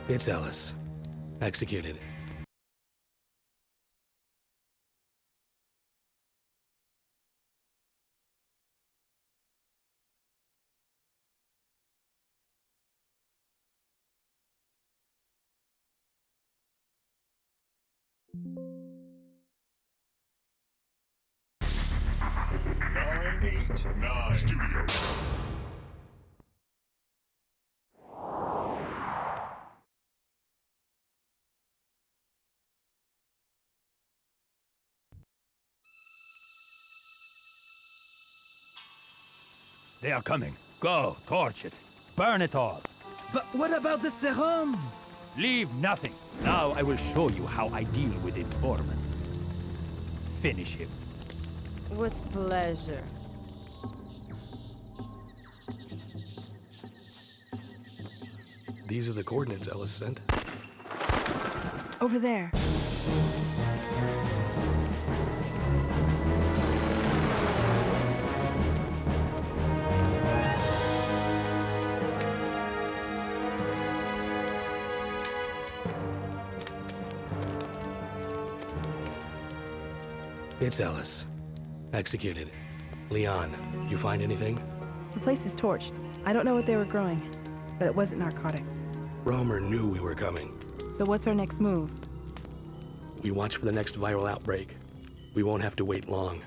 It's Ellis. Executed. Nine, 8, 9. Studio. They are coming. Go, torch it. Burn it all. But what about the serum? Leave nothing. Now I will show you how I deal with informants. Finish him. With pleasure. These are the coordinates Ellis sent. Over there. It's Ellis. Executed. Leon, you find anything? The place is torched. I don't know what they were growing, but it wasn't narcotics. Romer knew we were coming. So what's our next move? We watch for the next viral outbreak. We won't have to wait long.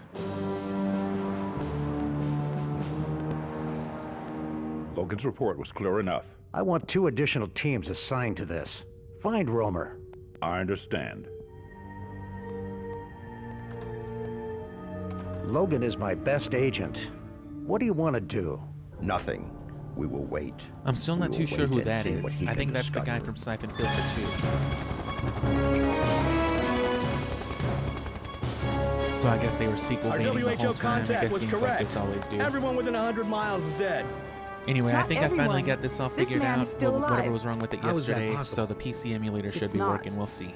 Logan's report was clear enough. I want 2 additional teams assigned to this. Find Romer. I understand. Logan is my best agent. What do you want to do? Nothing. We will wait. I'm still not too sure who that is. I think that's the guy from Syphonfilter 2. So I guess they were sequel baiting the whole time. I guess games like this always do. Everyone within 100 miles is dead. Anyway, I think I finally everyone. got this all This figured man out. is still Whatever alive. was wrong with it How is that yesterday, so possible? the PC emulator should It's be not. working. We'll see.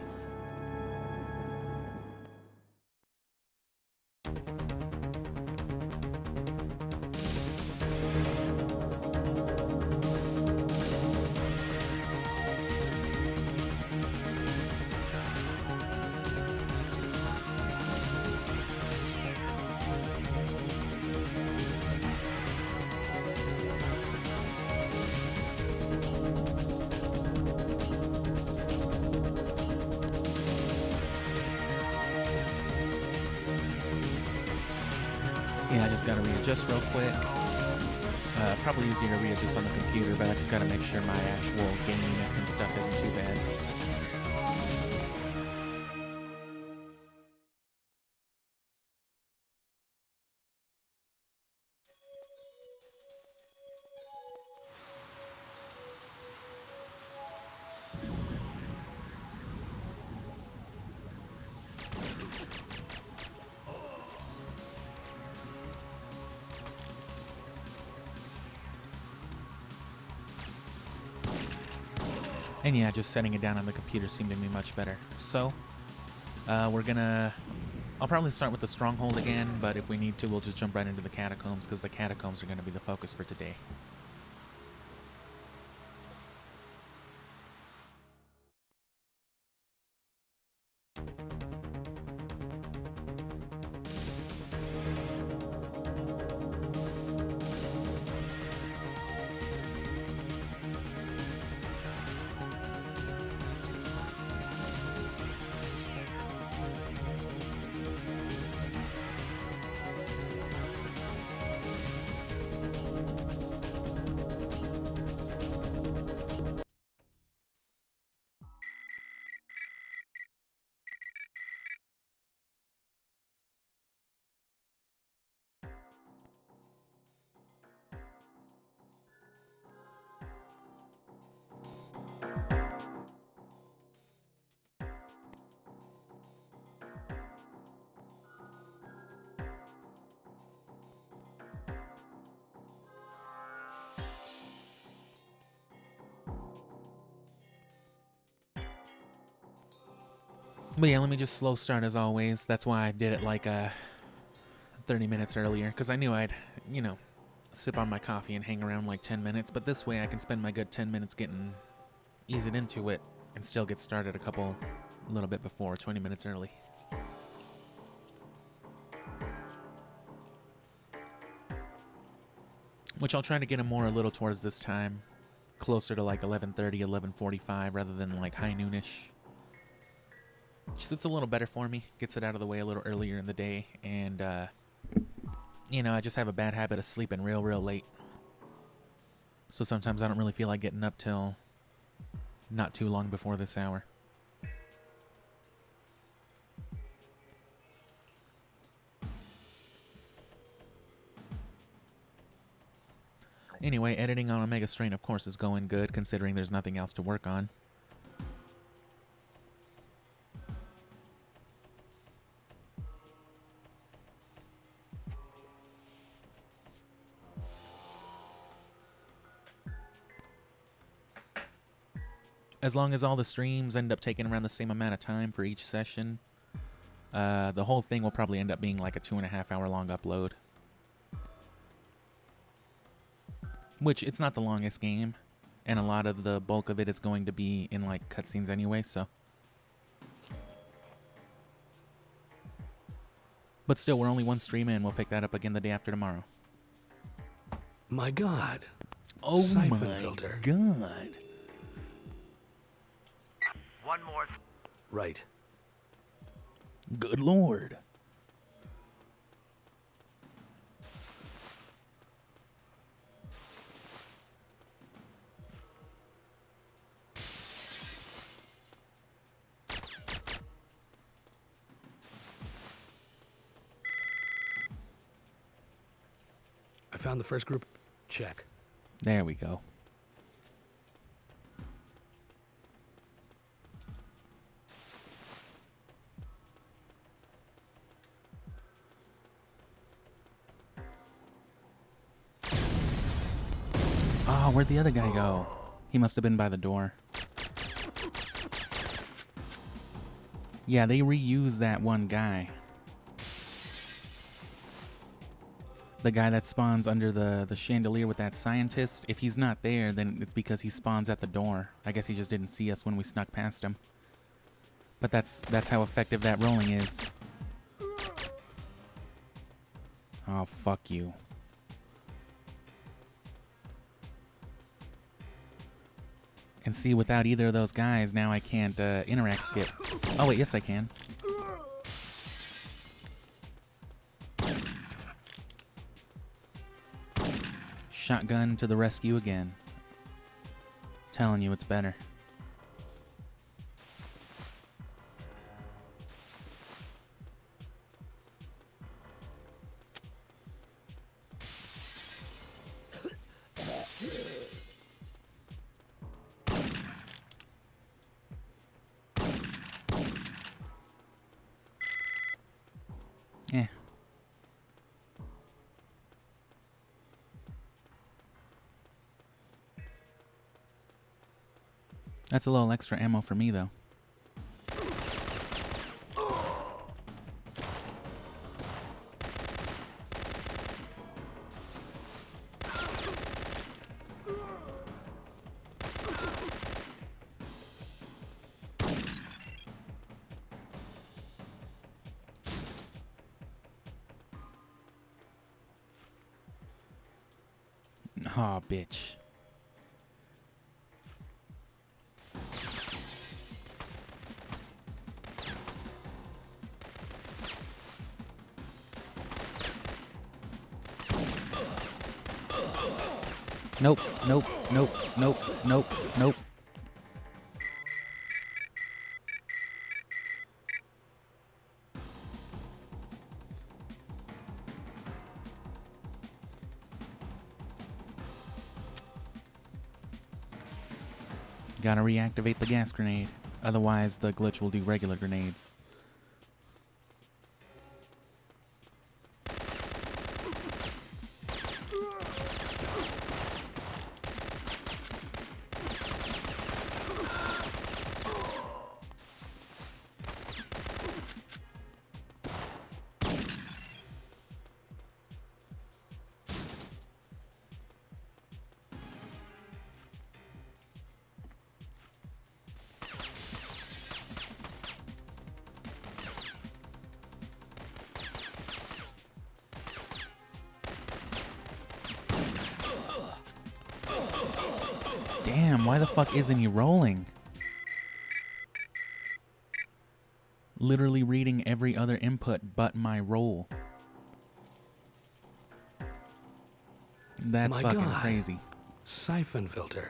Yeah, I just gotta readjust real quick. Probably easier to readjust on the computer, but I just gotta make sure my actual gaminess and stuff isn't too bad. And yeah, just setting it down on the computer seemed to be much better. So, I'll probably start with the Stronghold again, but if we need to, we'll just jump right into the Catacombs, because the Catacombs are going to be the focus for today. But yeah, let me just slow start as always. That's why I did it like 30 minutes earlier, because I knew I'd, sip on my coffee and hang around like 10 minutes. But this way I can spend my good 10 minutes getting ease it into it and still get started a little bit before, 20 minutes early. Which I'll try to get him more a little towards this time, closer to like 11:30, 11:45 rather than like high noonish. Just it's a little better for me, gets it out of the way a little earlier in the day, and you know, I just have a bad habit of sleeping real late. So sometimes I don't really feel like getting up till not too long before this hour. Anyway, editing on Omega Strain, of course, is going good, considering there's nothing else to work on. As long as all the streams end up taking around the same amount of time for each session, the whole thing will probably end up being like a 2.5 hour long upload. Which, it's not the longest game, and a lot of the bulk of it is going to be in like cutscenes anyway, so. But still, we're only one stream in. We'll pick that up again the day after tomorrow. My God. Oh Syphonfilter. my God. One more. Right. Good Lord. I found the first group. Check. There we go. Oh, where'd the other guy go? He must have been by the door. Yeah, they reused that one guy. The guy that spawns under the chandelier with that scientist. If he's not there, then it's because he spawns at the door. I guess he just didn't see us when we snuck past him. But that's how effective that rolling is. Oh, fuck you. And see, without either of those guys, now I can't interact skip. Oh wait, yes I can. Shotgun to the rescue again. Telling you it's better. Yeah. That's a little extra ammo for me, though. Aw, bitch. Nope, nope, nope, nope, nope, nope. Gotta reactivate the gas grenade. Otherwise, the glitch will do regular grenades. Damn, why the fuck isn't he rolling? Literally reading every other input but my roll. That's My fucking God. crazy. Syphonfilter.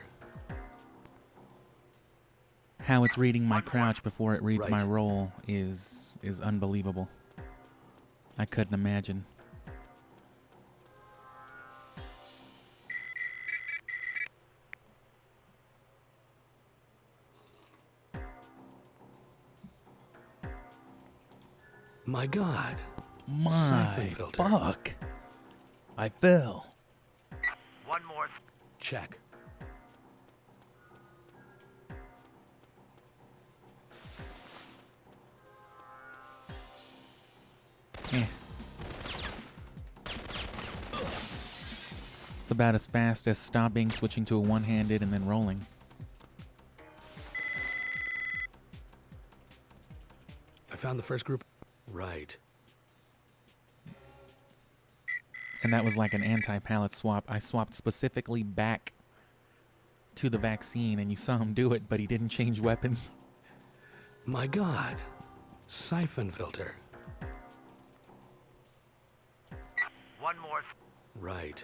How it's reading my crouch before it reads my Right. roll is unbelievable. I couldn't imagine. My God. My Syphonfilter. fuck. I fell. One more. Check. Eh. It's about as fast as stopping, switching to a one-handed, and then rolling. I found the first group. Right. And that was like an anti-pallet swap. I swapped specifically back to the vaccine, and you saw him do it, but he didn't change weapons. My God. Syphonfilter. One more. Right.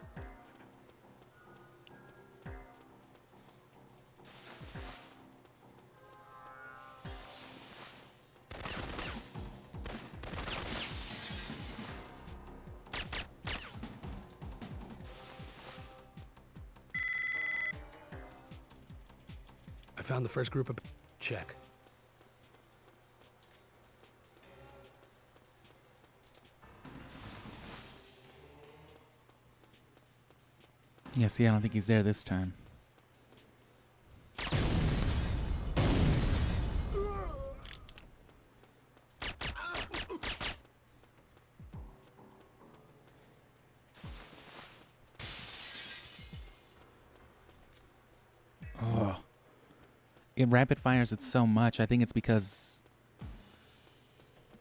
I found the first group of... Check. Yeah, see, I don't think he's there this time. Oh. It rapid fires it so much. I think it's because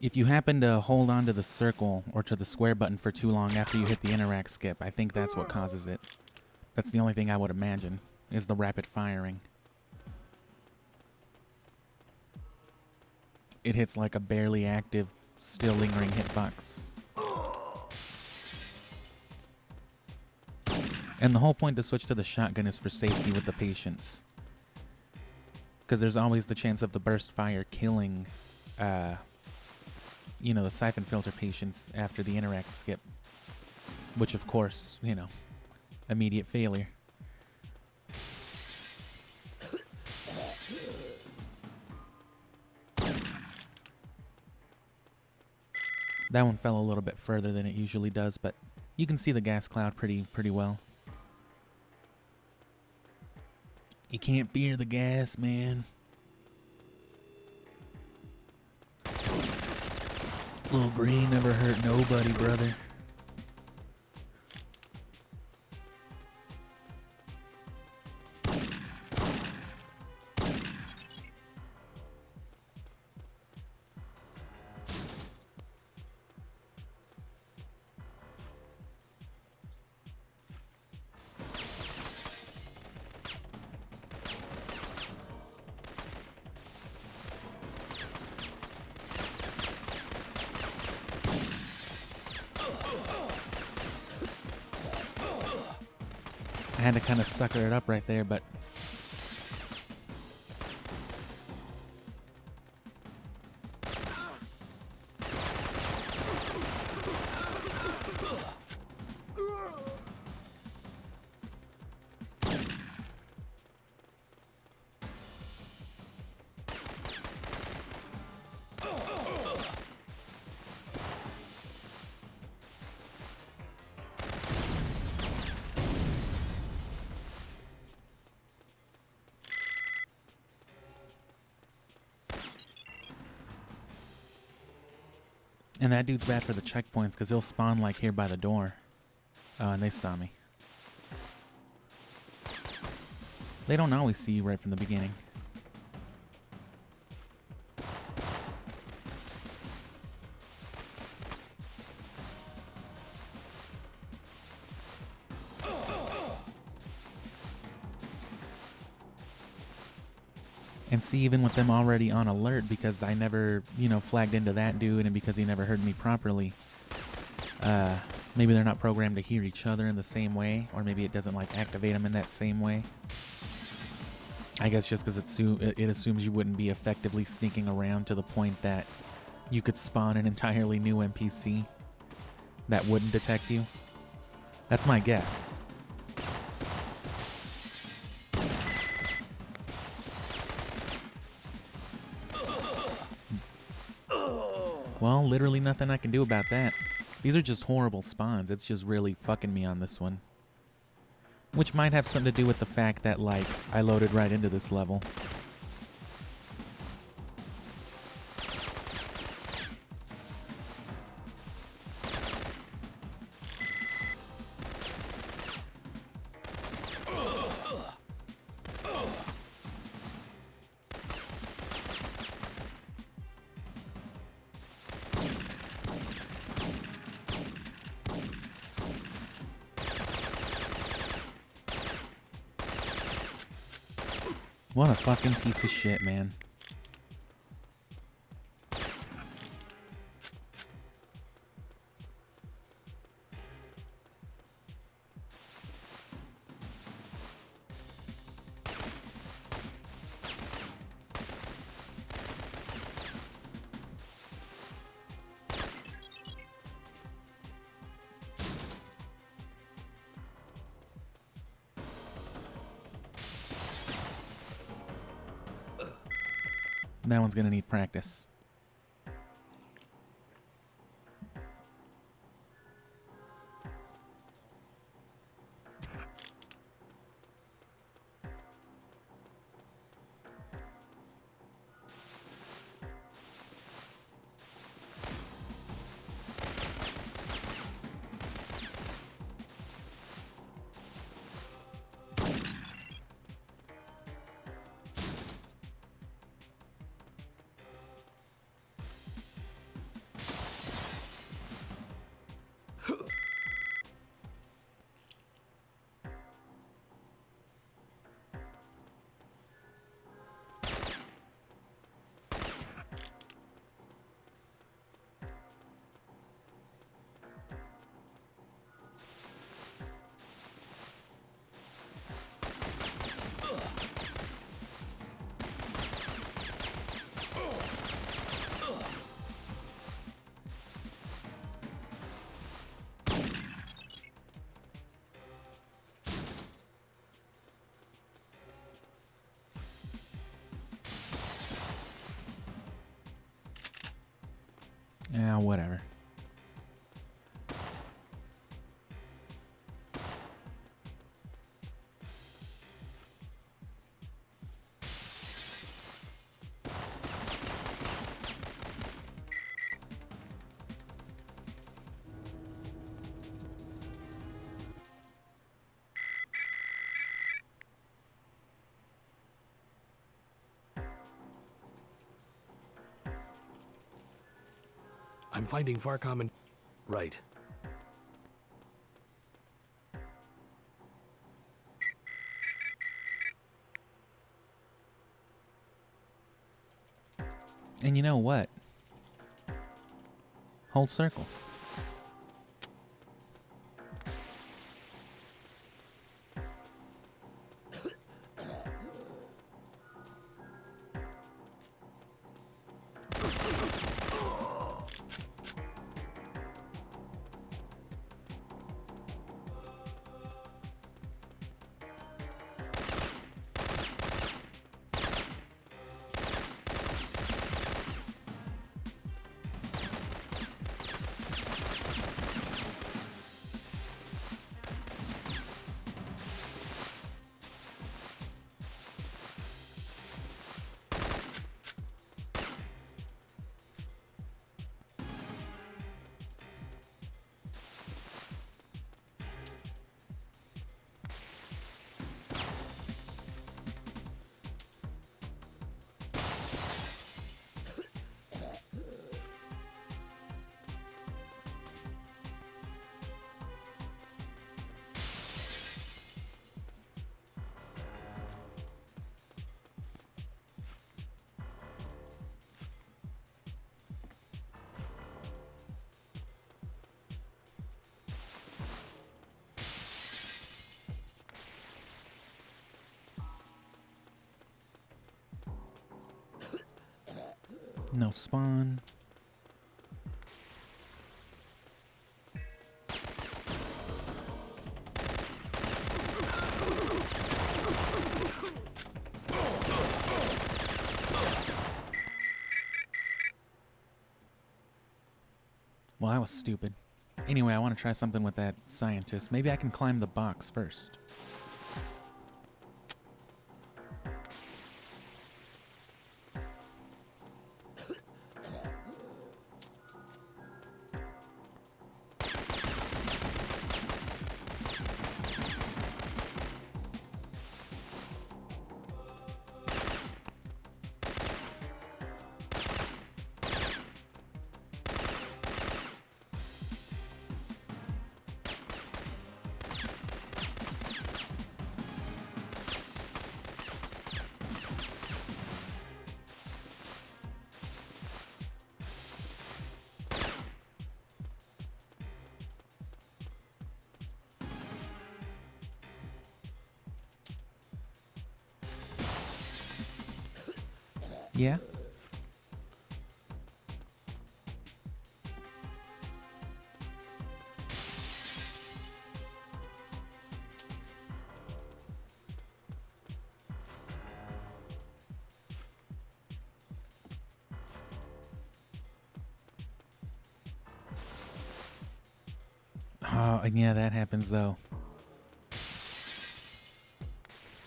if you happen to hold on to the circle or to the square button for too long after you hit the interact skip, I think that's what causes it. That's the only thing I would imagine, is the rapid firing. It hits like a barely active, still lingering hitbox. And the whole point to switch to the shotgun is for safety with the patients. Because there's always the chance of the burst fire killing, you know, the Syphonfilter patients after the interact skip. Which, of course, you know, immediate failure. That one fell a little bit further than it usually does, but you can see the gas cloud pretty well. You can't fear the gas, man. Little green never hurt nobody, brother. I had to kind of sucker it up right there, but and that dude's bad for the checkpoints because he'll spawn like here by the door. Oh, and they saw me. They don't always see you right from the beginning. And see, even with them already on alert, because I never, you know, flagged into that dude, and because he never heard me properly, maybe they're not programmed to hear each other in the same way, or maybe it doesn't, like, activate them in that same way. I guess just because it assumes you wouldn't be effectively sneaking around to the point that you could spawn an entirely new NPC that wouldn't detect you. That's my guess. Well, literally nothing I can do about that. These are just horrible spawns. It's just really fucking me on this one. Which might have something to do with the fact that, like, I loaded right into this level. What a fucking piece of shit, man. That one's gonna need practice. Yeah, whatever. I'm finding Farcom and... Right. And you know what? Hold circle. No spawn. Well, that was stupid. Anyway, I want to try something with that scientist. Maybe I can climb the box first. Yeah. Oh, and yeah, that happens though.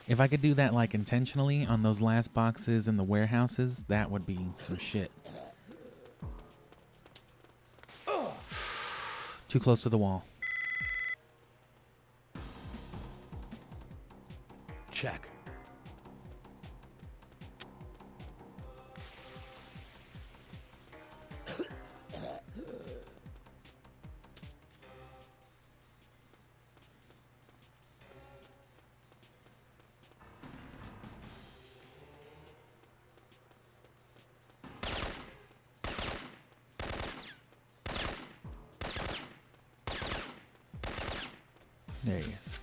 If I could do that like intentionally on those last boxes in the warehouses, that would be some shit. Too close to the wall. Check. There he is.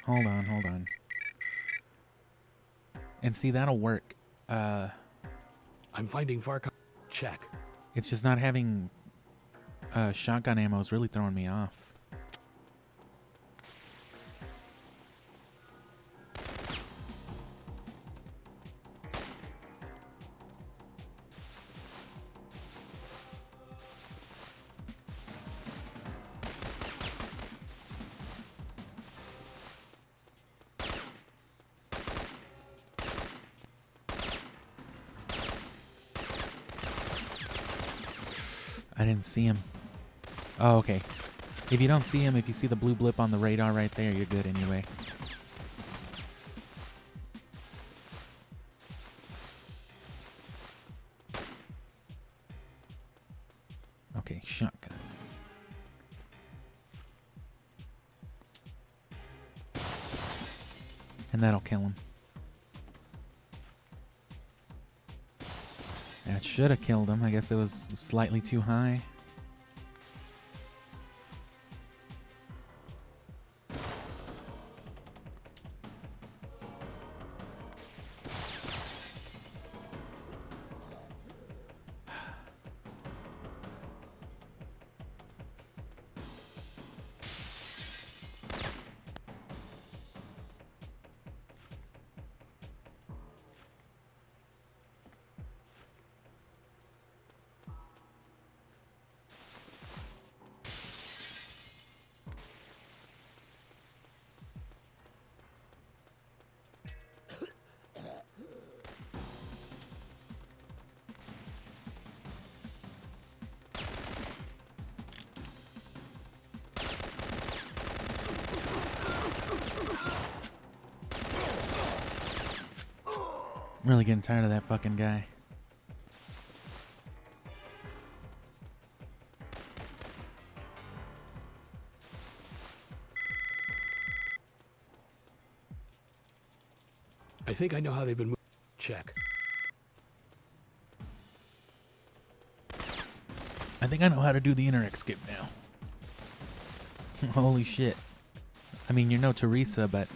Hold on, hold on. And see, that'll work. I'm finding check. It's just not having shotgun ammo is really throwing me off. I didn't see him. Oh, okay. If you don't see him, if you see the blue blip on the radar right there, you're good anyway. Okay, shotgun. And that'll kill him. That should have killed him. I guess it was slightly too high. I'm really getting tired of that fucking guy. I think I know how they've been moving. Check. I think I know how to do the interact skip now. Holy shit. I mean, you're no Teresa, but...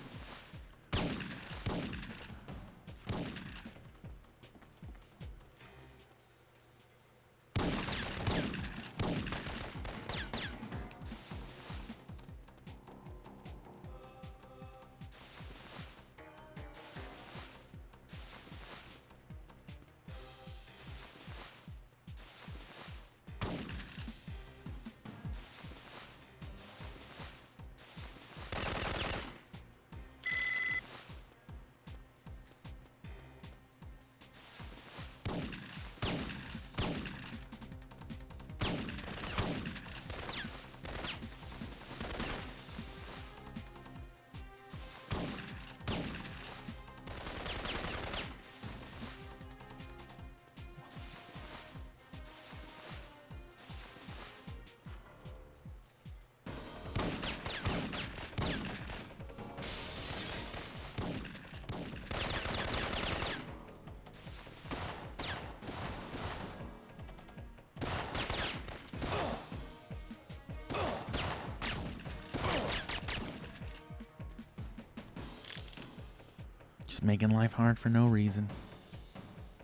Just making life hard for no reason.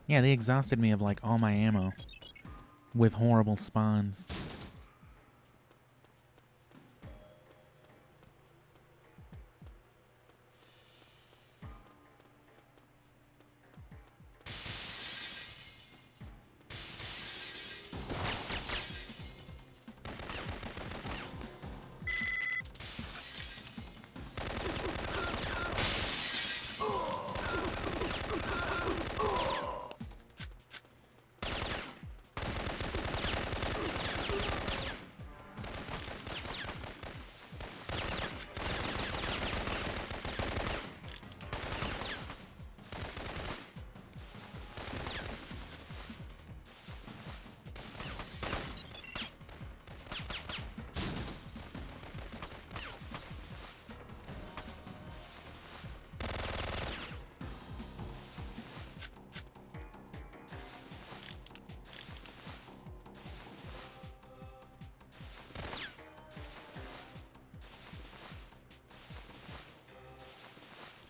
Yeah, they exhausted me of like all my ammo with horrible spawns.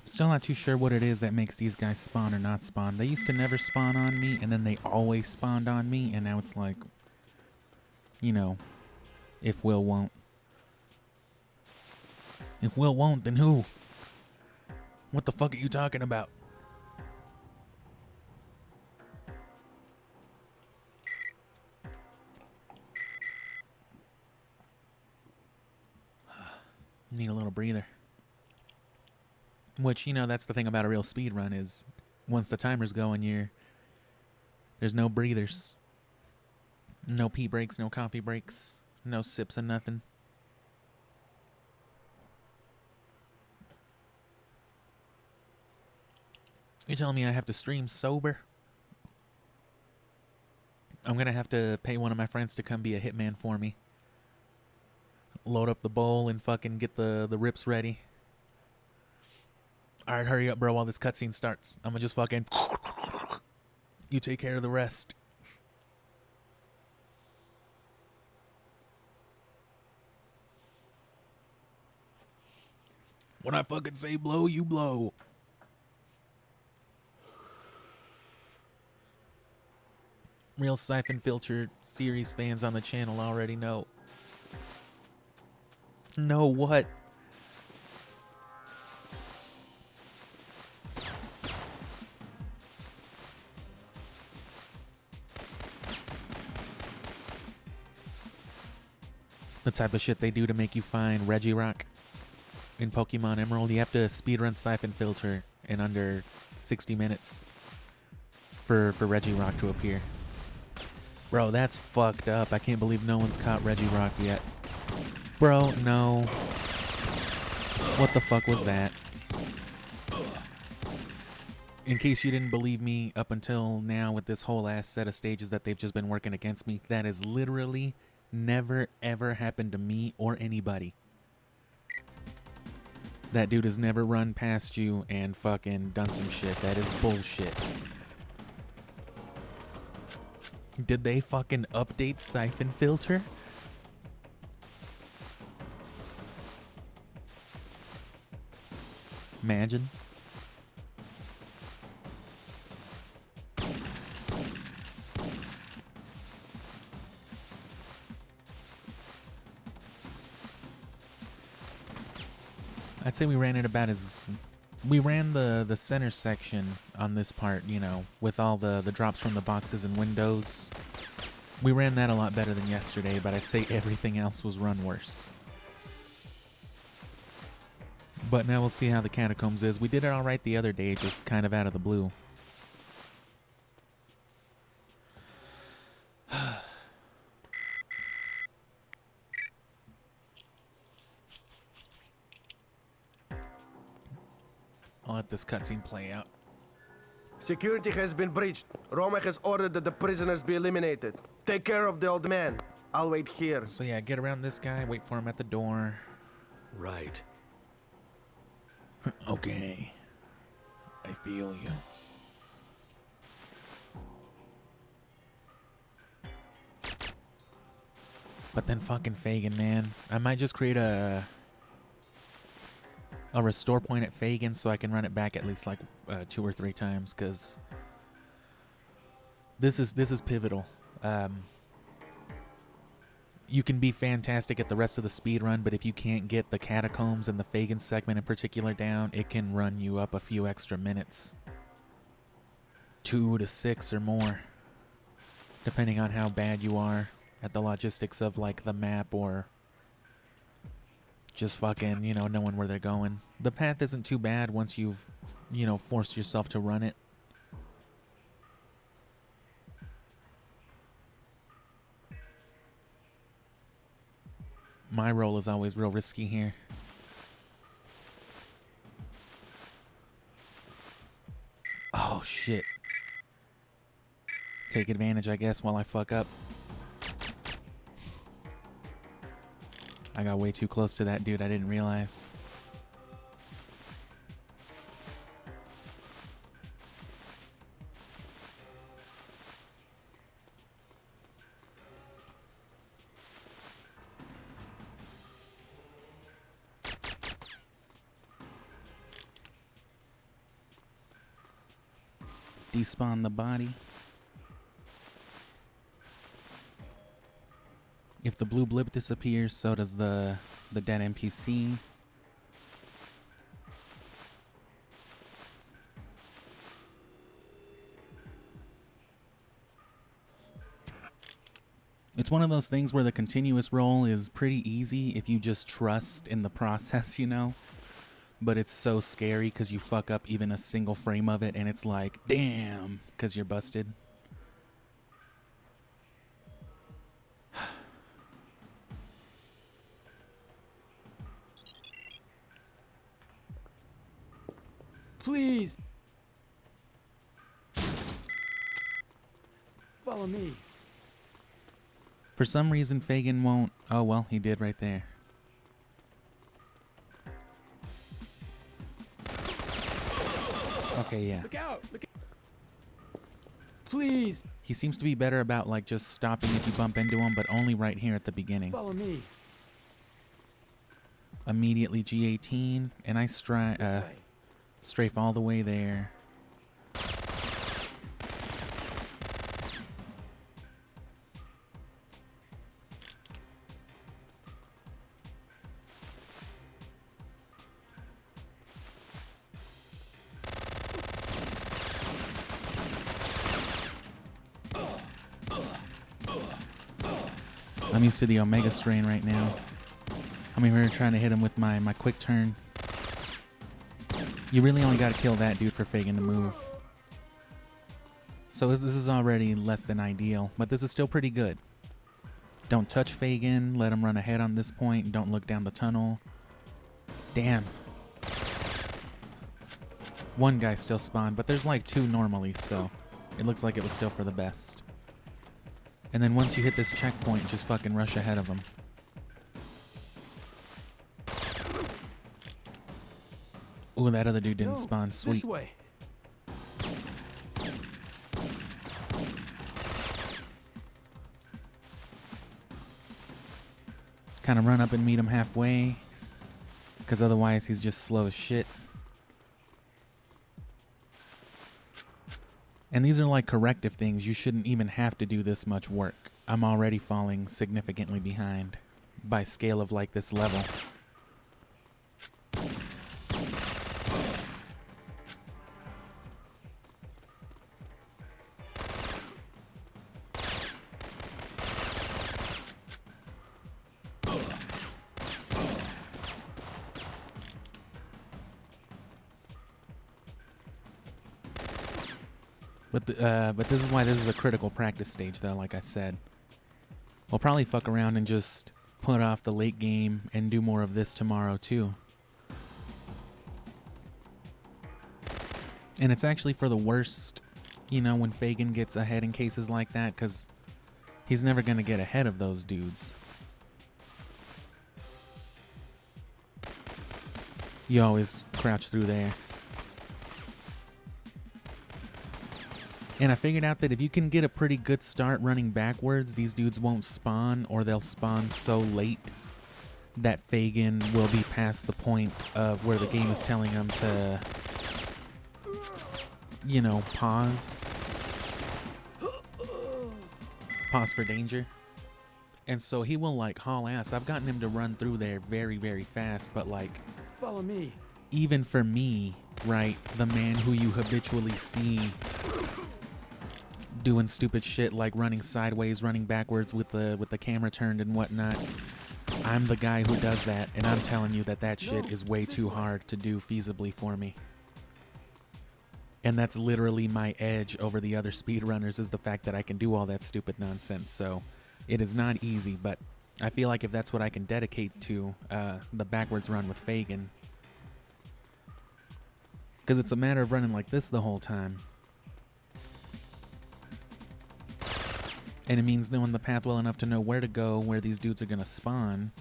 Still not too sure what it is that makes these guys spawn or not spawn. They used to never spawn on me, and then they always spawned on me, and now it's like, you know, if Will won't. If Will won't, then who? What the fuck are you talking about? Need a little breather. Which, you know, that's the thing about a real speed run is once the timer's going, there's no breathers. No pee breaks, no coffee breaks, no sips and nothing. You're telling me I have to stream sober? I'm gonna have to pay one of my friends to come be a hitman for me. Load up the bowl and fucking get the rips ready. Alright, hurry up, bro, while this cutscene starts. I'm gonna just fucking... You take care of the rest. When I fucking say blow, you blow. Real Syphonfilter series fans on the channel already know. Know what? The type of shit they do to make you find Regirock in Pokemon Emerald. You have to speedrun Syphonfilter in under 60 minutes for Regirock to appear. Bro, that's fucked up. I can't believe no one's caught Regirock yet. Bro, no. What the fuck was that? In case you didn't believe me up until now with this whole ass set of stages that they've just been working against me, that is literally never ever happened to me or anybody. That dude has never run past you and fucking done some shit. That is bullshit. Did they fucking update Syphonfilter? Imagine. I'd say we ran it about as... We ran the center section on this part, you know, with all the drops from the boxes and windows. We ran that a lot better than yesterday, but I'd say everything else was run worse. But now we'll see how the catacombs is. We did it alright the other day, just kind of out of the blue. I'll let this cutscene play out. Security has been breached. Roma has ordered that the prisoners be eliminated. Take care of the old man. I'll wait here. So yeah, get around this guy, wait for him at the door. Right. Okay. I feel you. But then fucking Fagin, man. I might just create a restore point at Fagin so I can run it back at least like 2 or 3 times, because this is pivotal. You can be fantastic at the rest of the speed run, but if you can't get the catacombs and the Fagin segment in particular down, it can run you up a few extra minutes. 2 to 6 or more, depending on how bad you are at the logistics of like the map or just fucking, you know, knowing where they're going. The path isn't too bad once you've, you know, forced yourself to run it. My role is always real risky here. Oh, shit. Take advantage, I guess, while I fuck up. I got way too close to that dude, I didn't realize. Despawn the body. If the blue blip disappears, so does the dead NPC. It's one of those things where the continuous roll is pretty easy if you just trust in the process, you know? But it's so scary because you fuck up even a single frame of it and it's like, damn, because you're busted. Please. Follow me. For some reason, Fagin won't... Oh, well, he did right there. Okay, yeah. Look out! Look out! Please. He seems to be better about, like, just stopping if you bump into him, but only right here at the beginning. Follow me. Immediately G18, and I strafe all the way there. I'm used to the Omega strain right now. I'm over here trying to hit him with my quick turn. You really only gotta kill that dude for Fagin to move. So this is already less than ideal, but this is still pretty good. Don't touch Fagin, let him run ahead on this point, and don't look down the tunnel. Damn. One guy still spawned, but there's like 2 normally, so it looks like it was still for the best. And then once you hit this checkpoint, just fucking rush ahead of him. Ooh, that other dude didn't spawn. This Sweet. way. Kind of run up and meet him halfway, because otherwise he's just slow as shit. And these are like corrective things. You shouldn't even have to do this much work. I'm already falling significantly behind by scale of like this level. But this is why this is a critical practice stage, though, like I said. We'll probably fuck around and just put off the late game and do more of this tomorrow, too. And it's actually for the worst, you know, when Fagin gets ahead in cases like that, because he's never going to get ahead of those dudes. You always crouch through there. And I figured out that if you can get a pretty good start running backwards, these dudes won't spawn, or they'll spawn so late that Fagin will be past the point of where the game is telling him to, you know, pause. Pause for danger. And so he will, like, haul ass. I've gotten him to run through there very, very fast, but, like, Follow me. even for me, right, the man who you habitually see doing stupid shit like running sideways, running backwards with the camera turned and whatnot, I'm the guy who does that, and I'm telling you that shit is way too hard to do feasibly for me. And that's literally my edge over the other speedrunners, is the fact that I can do all that stupid nonsense. So it is not easy, but I feel like if that's what I can dedicate to, the backwards run with Fagin, because it's a matter of running like this the whole time. And it means knowing the path well enough to know where to go, where these dudes are gonna spawn.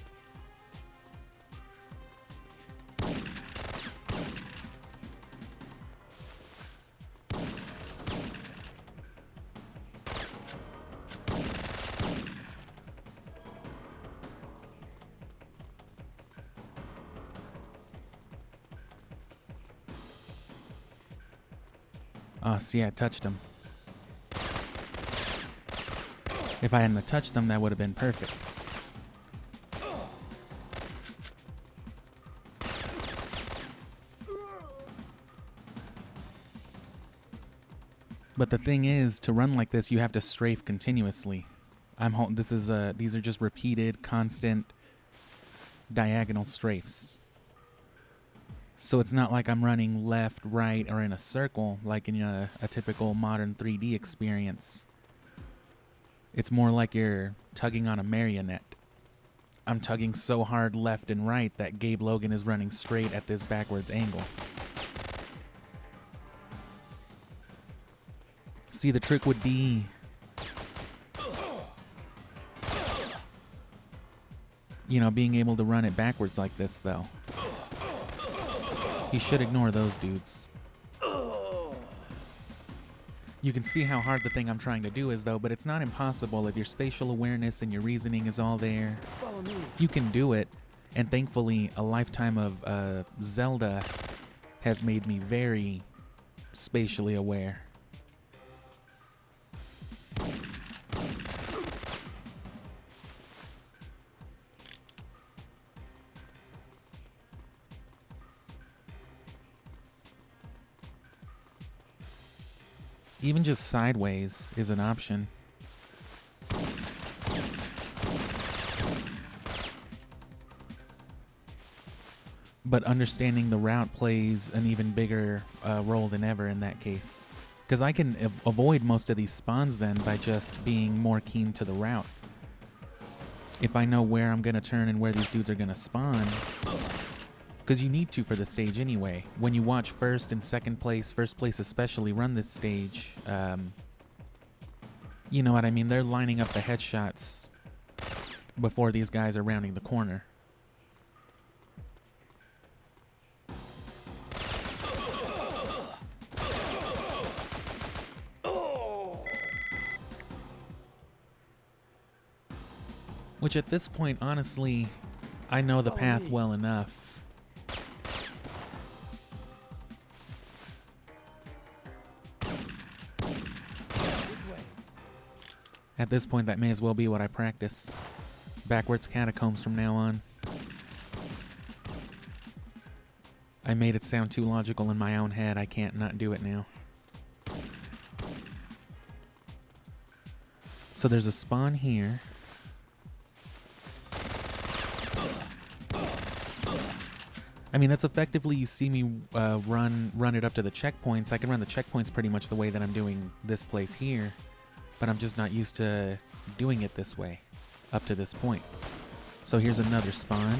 Oh, see, I touched him. If I hadn't touched them, that would have been perfect. But the thing is, to run like this, you have to strafe continuously. These are just repeated, constant, diagonal strafes. So it's not like I'm running left, right, or in a circle like in a typical modern 3D experience. It's more like you're tugging on a marionette. I'm tugging so hard left and right that Gabe Logan is running straight at this backwards angle. See, the trick would be, you know, being able to run it backwards like this, though. He should ignore those dudes. You can see how hard the thing I'm trying to do is, though, but it's not impossible if your spatial awareness and your reasoning is all there. Follow me. You can do it, and thankfully a lifetime of Zelda has made me very spatially aware. Even just sideways is an option. But understanding the route plays an even bigger role than ever in that case. Because I can avoid most of these spawns then by just being more keen to the route. If I know where I'm going to turn and where these dudes are going to spawn. Because you need to for the stage anyway. When you watch first and second place, first place especially, run this stage, you know what I mean? They're lining up the headshots before these guys are rounding the corner. Which at this point, honestly, I know the path well enough. At this point, that may as well be what I practice. Backwards catacombs from now on. I made it sound too logical in my own head. I can't not do it now. So there's a spawn here. I mean, that's effectively, you see me run it up to the checkpoints. I can run the checkpoints pretty much the way that I'm doing this place here, but I'm just not used to doing it this way up to this point. So here's another spawn.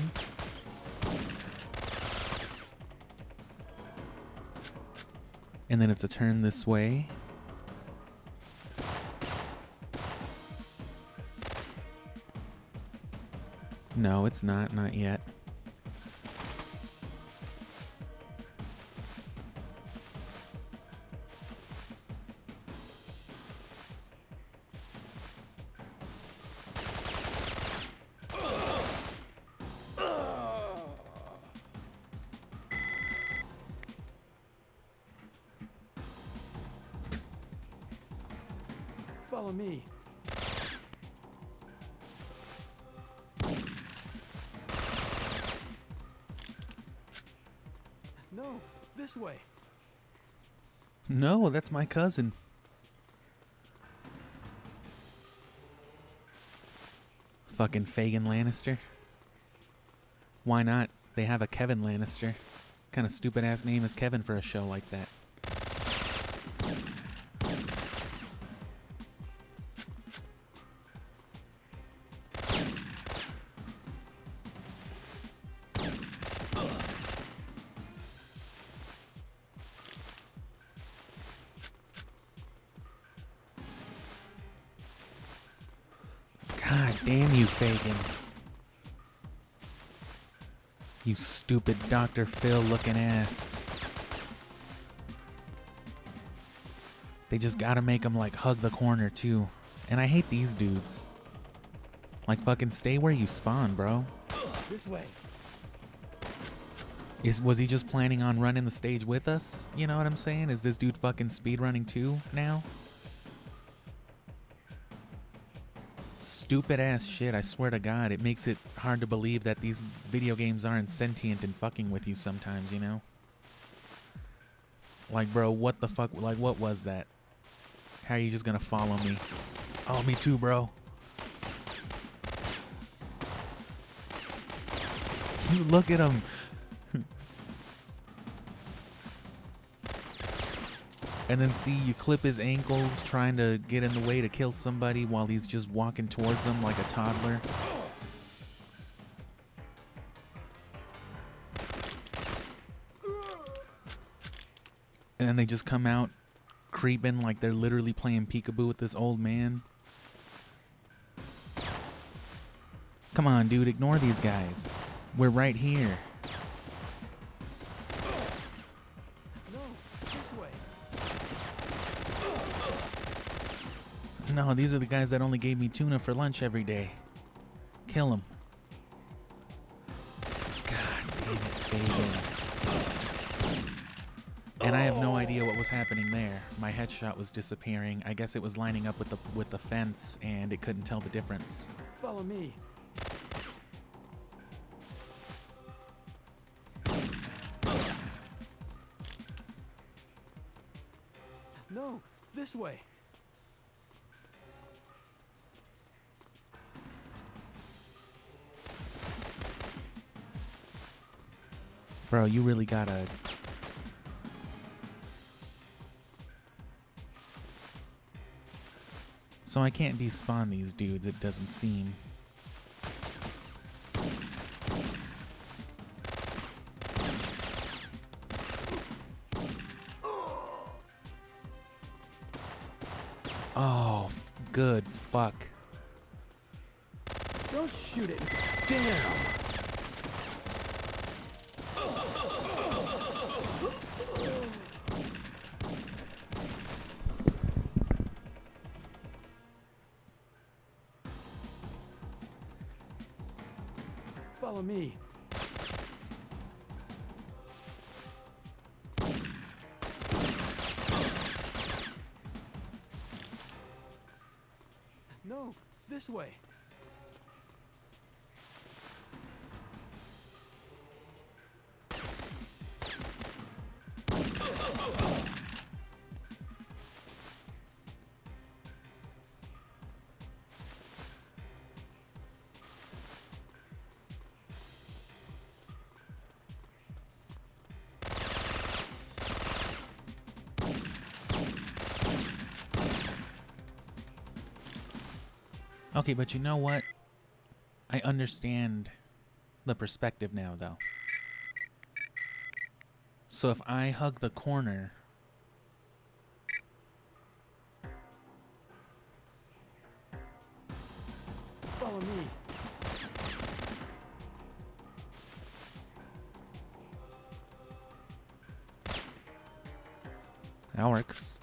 And then it's a turn this way. No, it's not yet. Follow me. No, this way. No, that's my cousin. Fucking Fagin Lannister. Why not? They have a Kevin Lannister. Kind of stupid ass name is Kevin for a show like that. God damn you, Fagin. You stupid Dr. Phil looking ass. They just gotta make him like hug the corner too. And I hate these dudes. Like fucking stay where you spawn, bro. This way. Was he just planning on running the stage with us? You know what I'm saying? Is this dude fucking speedrunning too now? Stupid ass shit, I swear to God. It makes it hard to believe that these video games aren't sentient and fucking with you sometimes, you know? Like, bro, what the fuck? Like, what was that? How are you just gonna follow me? Oh, me too, bro. You look at him. And then see, you clip his ankles trying to get in the way to kill somebody while he's just walking towards them like a toddler. And then they just come out creeping like they're literally playing peekaboo with this old man. Come on, dude, ignore these guys. We're right here. No, these are the guys that only gave me tuna for lunch every day. Kill them. God damn it, Fagin. And I have no idea what was happening there. My headshot was disappearing. I guess it was lining up with the fence, and it couldn't tell the difference. Follow me. No, this way. Bro, you really gotta... So I can't despawn these dudes, it doesn't seem. Oh, good fuck. Don't shoot it. Damn. Follow me. No, this way. Okay, but you know what? I understand the perspective now, though. So if I hug the corner... Follow me. That works.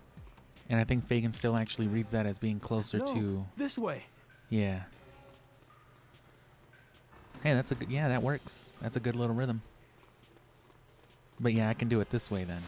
And I think Fagin still actually reads that as being closer No, to... this way. Yeah. Hey, that's a good... Yeah, that works. That's a good little rhythm. But yeah, I can do it this way then.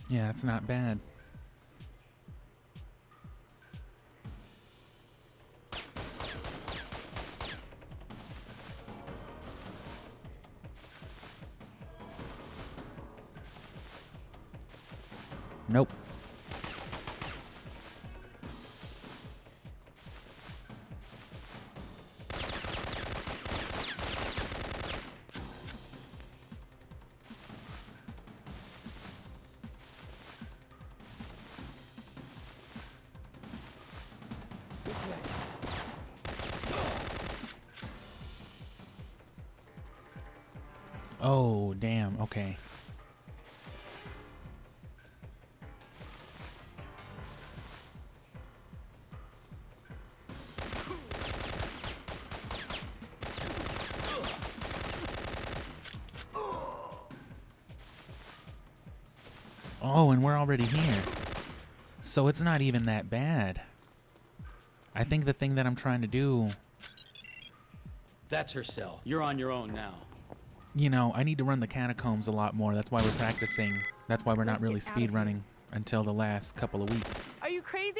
Yeah, it's not bad. Nope. Oh, damn. Okay. Oh, and we're already here. So it's not even that bad. I think the thing that I'm trying to do... That's her cell. You're on your own now. You know, I need to run the catacombs a lot more. That's why we're practicing. That's why we're not really Let's get out of speedrunning until the last couple of weeks. Are you crazy?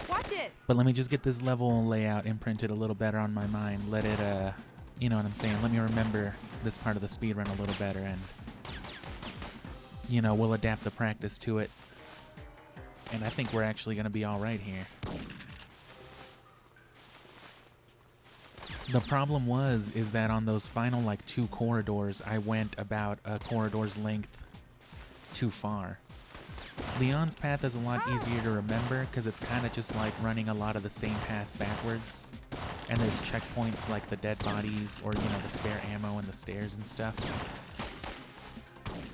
Watch it! But let me just get this level layout imprinted a little better on my mind. Let it, you know what I'm saying? Let me remember this part of the speedrun a little better, and, you know, we'll adapt the practice to it. And I think we're actually going to be all right here. The problem is that on those final, like, 2 corridors, I went about a corridor's length too far. Leon's path is a lot easier to remember because it's kind of just like running a lot of the same path backwards. And there's checkpoints like the dead bodies or, you know, the spare ammo and the stairs and stuff.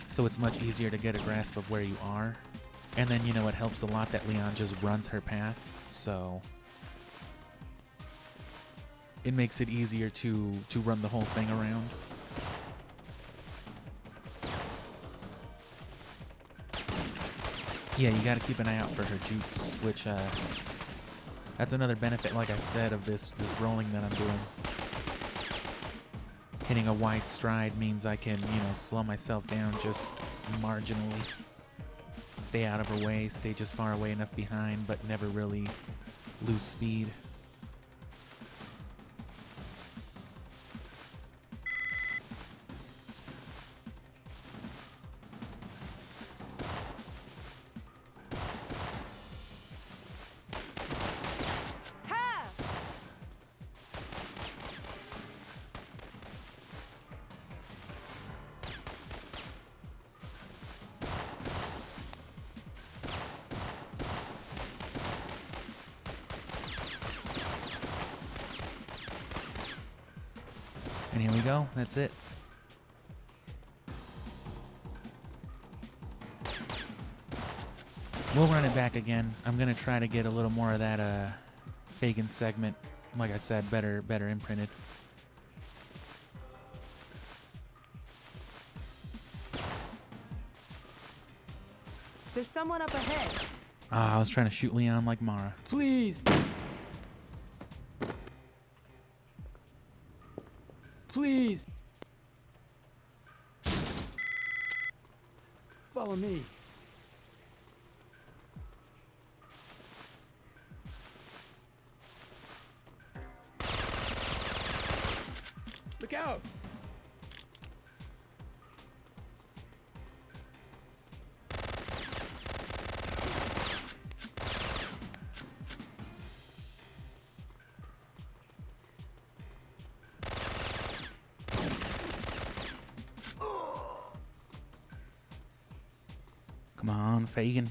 So it's much easier to get a grasp of where you are. And then, you know, it helps a lot that Leon just runs her path, so... it makes it easier to run the whole thing around. Yeah, you gotta keep an eye out for her jukes, which, that's another benefit, like I said, of this rolling that I'm doing. Hitting a wide stride means I can, you know, slow myself down just marginally. Stay out of her way, stay just far away enough behind, but never really lose speed. And here we go. That's it. We'll run it back again. I'm going to try to get a little more of that Fagin segment. Like I said, better imprinted. There's someone up ahead. Ah, I was trying to shoot Leon like Mara. Please. Please. Follow me. Look out. Come on, Fagin.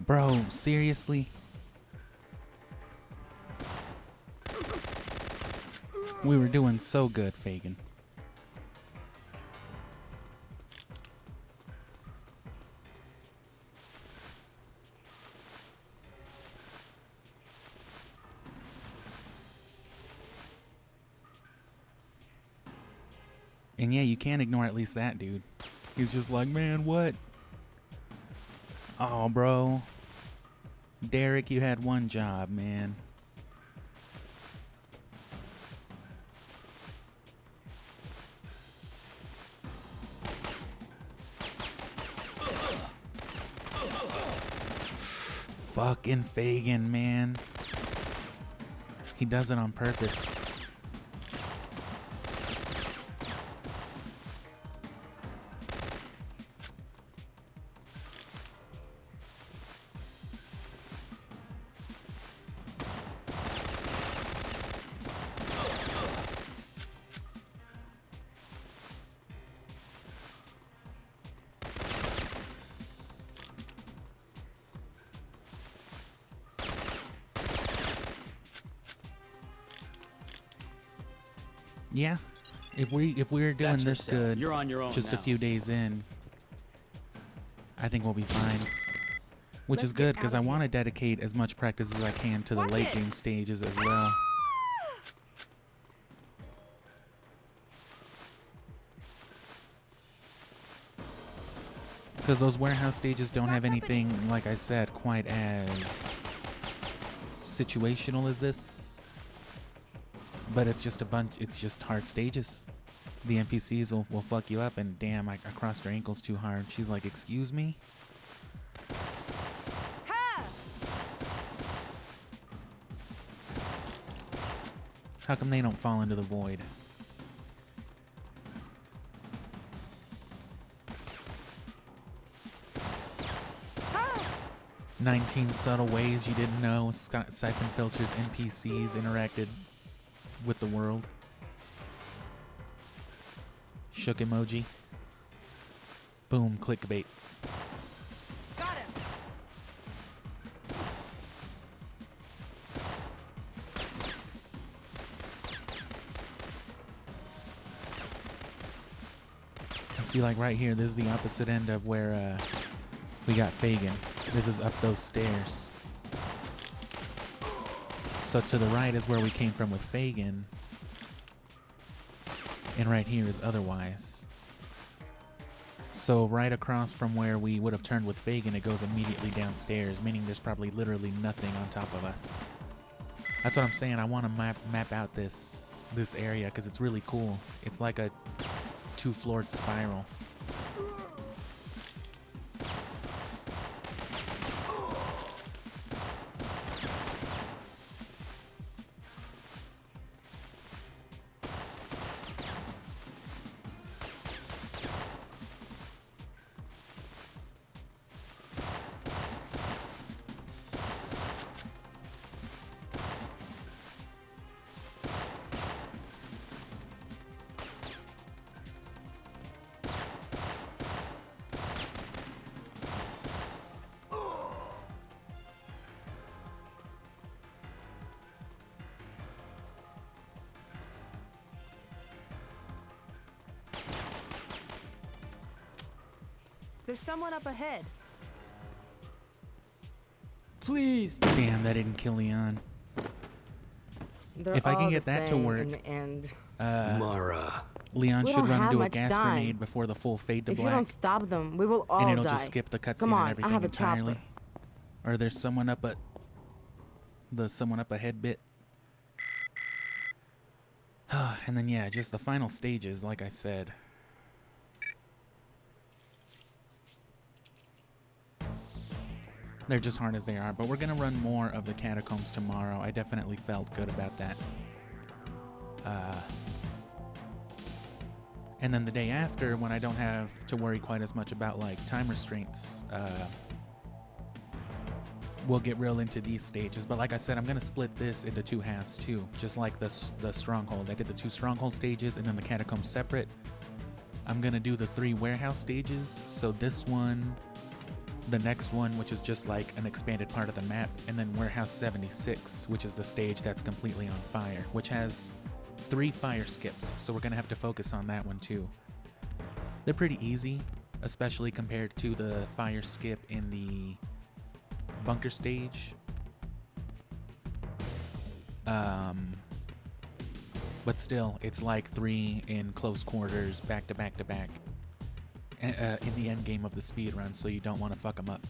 Bro, seriously? We were doing so good, Fagin. And yeah, you can't ignore at least that dude. He's just like, man, what? Oh, bro. Derek, you had one job, man. Fucking Fagin, man. He does it on purpose. Yeah, if we're doing That's this yourself. good, You're on your own just now. a few days in, I think we'll be fine. Which Let's is get good because out I of want to here. dedicate as much practice as I can to the Watch late it. game stages as well. Because those warehouse stages don't have anything, like I said, quite as situational as this. But it's just it's just hard stages. The NPCs will fuck you up, and damn, I crossed her ankles too hard. She's like, excuse me? How come they don't fall into the void? Ha! 19 subtle ways you didn't know Syphonfilter's NPCs interacted with the world. Shook emoji. Boom, clickbait. Got him. And see, like right here, this is the opposite end of where we got Fagin. This is up those stairs. So to the right is where we came from with Fagin. And right here is otherwise. So right across from where we would have turned with Fagin, it goes immediately downstairs, meaning there's probably literally nothing on top of us. That's what I'm saying. I want to map out this area because it's really cool. It's like a 2-floored spiral. There's someone up ahead. Please. Damn, that didn't kill Leon. They're If I can all get the that to same work, in the end. Mara. Leon We should don't run have into a much gas time. grenade before the full fade to If you black, don't stop them, we will all and it'll die. just skip the cutscene Come on, and everything I have a entirely. chopper. Or there's someone up the someone up ahead bit. And then yeah, just the final stages, like I said. They're just hard as they are, but we're gonna run more of the catacombs tomorrow. I definitely felt good about that. And then the day after, when I don't have to worry quite as much about like time restraints, we'll get real into these stages. But like I said, I'm gonna split this into 2 halves too, just like the stronghold. I did the 2 stronghold stages and then the catacombs separate. I'm gonna do the 3 warehouse stages. So this one, the next one, which is just like an expanded part of the map, and then Warehouse 76, which is the stage that's completely on fire, which has 3 fire skips, so we're gonna have to focus on that one too. They're pretty easy, especially compared to the fire skip in the bunker stage. But still, it's like 3 in close quarters, back to back to back. In the end game of the speedrun, so you don't want to fuck them up.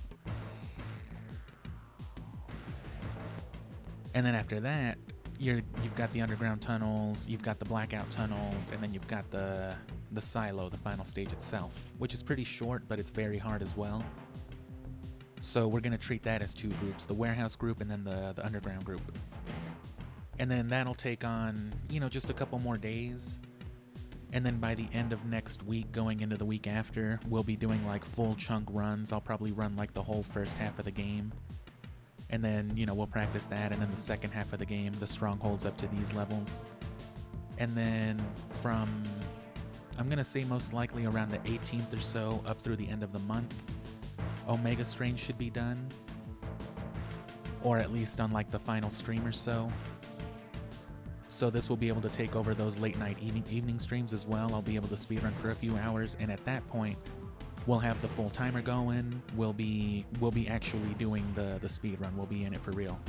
And then after that, you've got the underground tunnels, you've got the blackout tunnels, and then you've got the silo, the final stage itself, which is pretty short, but it's very hard as well. So we're gonna treat that as 2 groups, the warehouse group and then the underground group. And then that'll take on, you know, just a couple more days. And then by the end of next week, going into the week after, we'll be doing like full chunk runs. I'll probably run like the whole first half of the game. And then, you know, we'll practice that. And then the second half of the game, the strongholds up to these levels. And then from, I'm going to say most likely around the 18th or so, up through the end of the month, Omega Strain should be done. Or at least on like the final stream or so. So this will be able to take over those late night evening streams as well. I'll be able to speedrun for a few hours, and at that point, we'll have the full timer going. We'll be actually doing the speedrun. We'll be in it for real.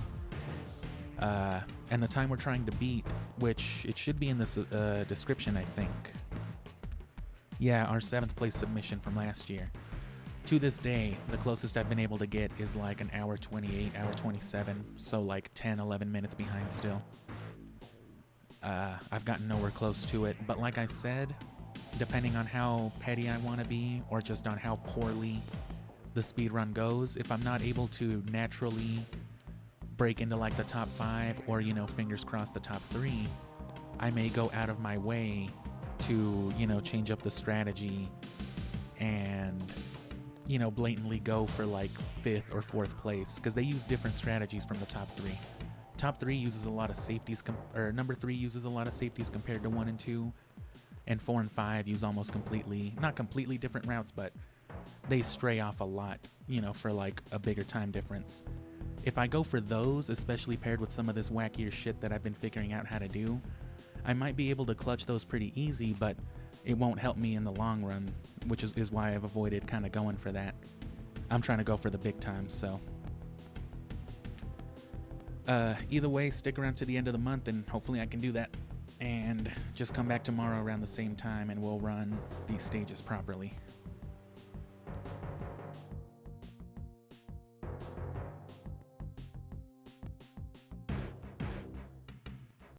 And the time we're trying to beat, which it should be in this description, I think. Yeah, our 7th place submission from last year. To this day, the closest I've been able to get is like an hour 28, hour 27, so like 10, 11 minutes behind still. I've gotten nowhere close to it, but like I said, depending on how petty I want to be, or just on how poorly the speedrun goes, if I'm not able to naturally break into like the top 5, or, you know, fingers crossed the top 3, I may go out of my way to, you know, change up the strategy and, you know, blatantly go for like 5th or 4th place, because they use different strategies from the top 3. Top 3 uses a lot of safeties, or number 3 uses a lot of safeties compared to 1 and 2, and 4 and 5 use almost not completely different routes, but they stray off a lot, you know, for like a bigger time difference. If I go for those, especially paired with some of this wackier shit that I've been figuring out how to do, I might be able to clutch those pretty easy, but it won't help me in the long run, which is why I've avoided kind of going for that. I'm trying to go for the big times, so. Either way, stick around to the end of the month and hopefully I can do that. And just come back tomorrow around the same time and we'll run these stages properly.